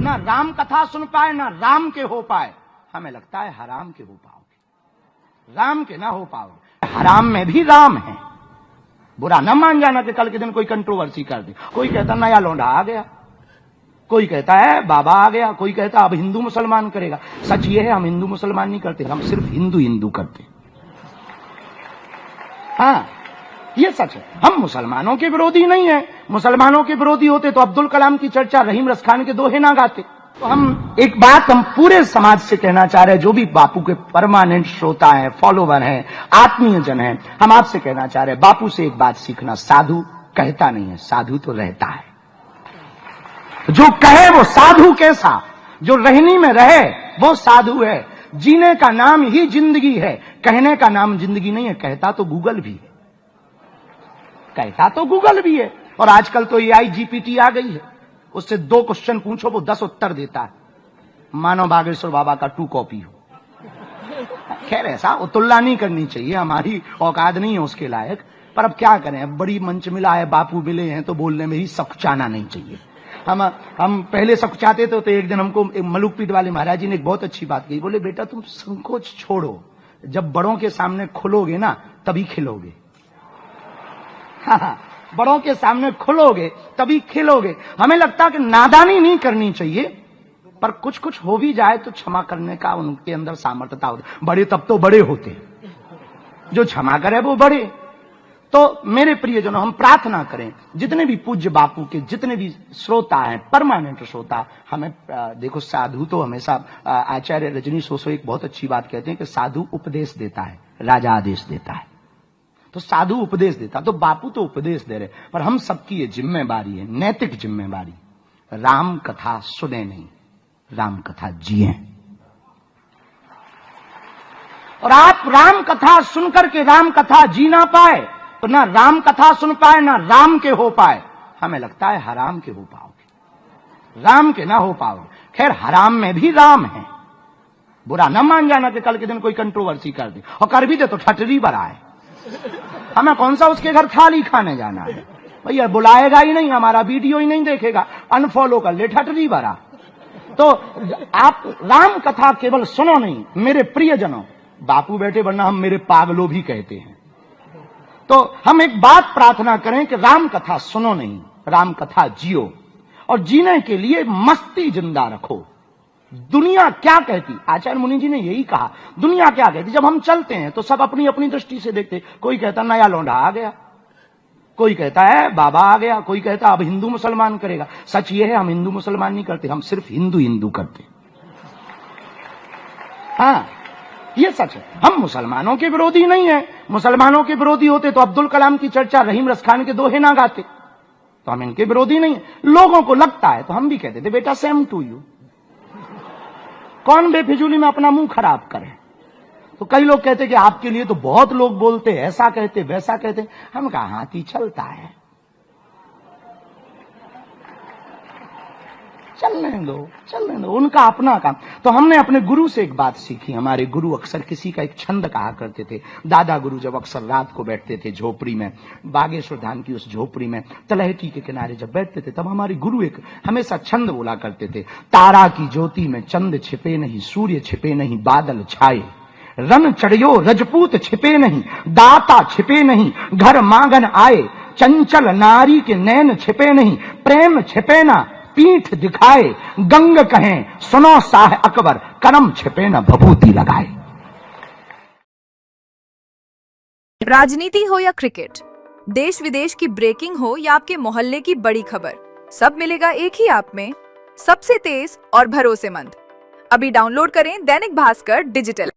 ना राम कथा सुन पाए ना राम के हो पाए। हमें लगता है हराम के हो पाओगे, राम के ना हो पाओगे। हराम में भी राम है। बुरा न मान जाना कि कल के दिन कोई कंट्रोवर्सी कर दे। कोई कहता नया लौंडा आ गया, कोई कहता है बाबा आ गया, कोई कहता अब हिंदू मुसलमान करेगा। सच ये है हम हिंदू मुसलमान नहीं करते, हम सिर्फ हिंदू हिंदू करते। हाँ ये सच है, हम मुसलमानों के विरोधी नहीं है। मुसलमानों के विरोधी होते तो अब्दुल कलाम की चर्चा रहीम रसखान के दोहे ना गाते। तो हम एक बात हम पूरे समाज से कहना चाह रहे हैं, जो भी बापू के परमानेंट श्रोता हैं, फॉलोवर हैं, आत्मीय जन हैं, हम आपसे कहना चाह रहे हैं बापू से एक बात सीखना, साधु कहता नहीं है, साधु तो रहता है। जो कहे वो साधु कैसा, जो रहनी में रहे वो साधु है। जीने का नाम ही जिंदगी है, कहने का नाम जिंदगी नहीं है। कहता तो गूगल भी है, कहता तो गूगल भी है। और आजकल तो AI GPT आ गई है, उससे 2 क्वेश्चन पूछो वो 10 उत्तर देता है। मानो बागेश्वर बाबा का 2 कॉपी हो। खैर ऐसा तुलना नहीं करनी चाहिए, हमारी औकात नहीं है उसके लायक। पर अब क्या करें, अब बड़ी मंच मिला है, बापू मिले हैं तो बोलने में ही सकुचाना नहीं चाहिए। हम पहले सकुचाते थे तो एक दिन हमको मलुकपीठ वाले महाराज जी ने एक बहुत अच्छी बात कही। बोले बेटा तुम संकोच छोड़ो, जब बड़ों के सामने खुलोगे ना तभी खिलोगे। हाँ, बड़ों के सामने खुलोगे तभी खिलोगे। हमें लगता है कि नादानी नहीं करनी चाहिए, पर कुछ कुछ हो भी जाए तो क्षमा करने का उनके अंदर सामर्थ्यता होती। बड़े तब तो बड़े होते, जो क्षमा करे वो बड़े। तो मेरे प्रियजनों हम प्रार्थना करें, जितने भी पूज्य बापू के जितने भी श्रोता हैं, परमानेंट श्रोता, हमें देखो साधु तो हमेशा आचार्य रजनीश ओशो एक बहुत अच्छी बात कहते हैं कि साधु उपदेश देता है, राजा आदेश देता है। तो साधु उपदेश देता, तो बापू तो उपदेश दे रहे, पर हम सबकी ये जिम्मेवारी है, नैतिक जिम्मेवारी, राम कथा सुने नहीं, राम कथा जिए। और आप राम कथा सुनकर के राम कथा जी ना पाए तो ना राम कथा सुन पाए ना राम के हो पाए। हमें लगता है हराम के हो पाओगे, राम के ना हो पाओगे। खैर हराम में भी राम है। बुरा न मान जाना कि कल के दिन कोई कंट्रोवर्सी कर दे, और कर भी दे तो ठटरी बराए। हमें कौन सा उसके घर थाली खाने जाना है, भैया बुलाएगा ही नहीं, हमारा वीडियो ही नहीं देखेगा, अनफॉलो कर ले, ठटरी बरा। तो आप राम कथा केवल सुनो नहीं मेरे प्रियजनों, बापू बैठे वरना हम मेरे पागलों भी कहते हैं। तो हम एक बात प्रार्थना करें कि राम कथा सुनो नहीं, राम कथा जियो। और जीने के लिए मस्ती जिंदा रखो। दुनिया क्या कहती, आचार्य मुनि जी ने यही कहा, दुनिया क्या कहती। जब हम चलते हैं तो सब अपनी अपनी दृष्टि से देखते। कोई कहता नया लौंडा आ गया, कोई कहता है बाबा आ गया, कोई कहता अब हिंदू मुसलमान करेगा। सच ये है हम हिंदू मुसलमान नहीं करते, हम सिर्फ हिंदू हिंदू करते। हाँ ये सच है, हम मुसलमानों के विरोधी नहीं है। मुसलमानों के विरोधी होते तो अब्दुल कलाम की चर्चा रहीम रसखान के दोहे ना गाते। तो हम इनके विरोधी नहीं है। लोगों को लगता है तो हम भी कहते थे बेटा सेम टू यू। कौन बेफिजूली में अपना मुंह खराब करे। तो कई लोग कहते कि आपके लिए तो बहुत लोग बोलते, ऐसा कहते वैसा कहते। हम कहा हाथी चलता है, चलने दो, उनका अपना काम। तो हमने अपने गुरु से एक बात सीखी। हमारे गुरु अक्सर किसी का एक छंद कहा करते थे। दादा गुरु जब अक्सर रात को बैठते थे झोपड़ी में, बागेश्वर धाम की उस झोपड़ी में तलहटी के किनारे जब बैठते थे, तब हमारे गुरु एक हमेशा छंद बोला करते थे। तारा की ज्योति में चंद छिपे नहीं, सूर्य छिपे नहीं, बादल छाए, रन चढ़ियो रजपूत छिपे नहीं, दाता छिपे नहीं, घर मांगन आए, चंचल नारी के नैन छिपे नहीं, प्रेम छिपे ना पीठ दिखाए, गंग कहें सुनो शाह अकबर, करम छिपे न भभूति लगाए। राजनीति हो या क्रिकेट, देश विदेश की ब्रेकिंग हो या आपके मोहल्ले की बड़ी खबर, सब मिलेगा एक ही ऐप में, सबसे तेज और भरोसेमंद। अभी डाउनलोड करें दैनिक भास्कर डिजिटल।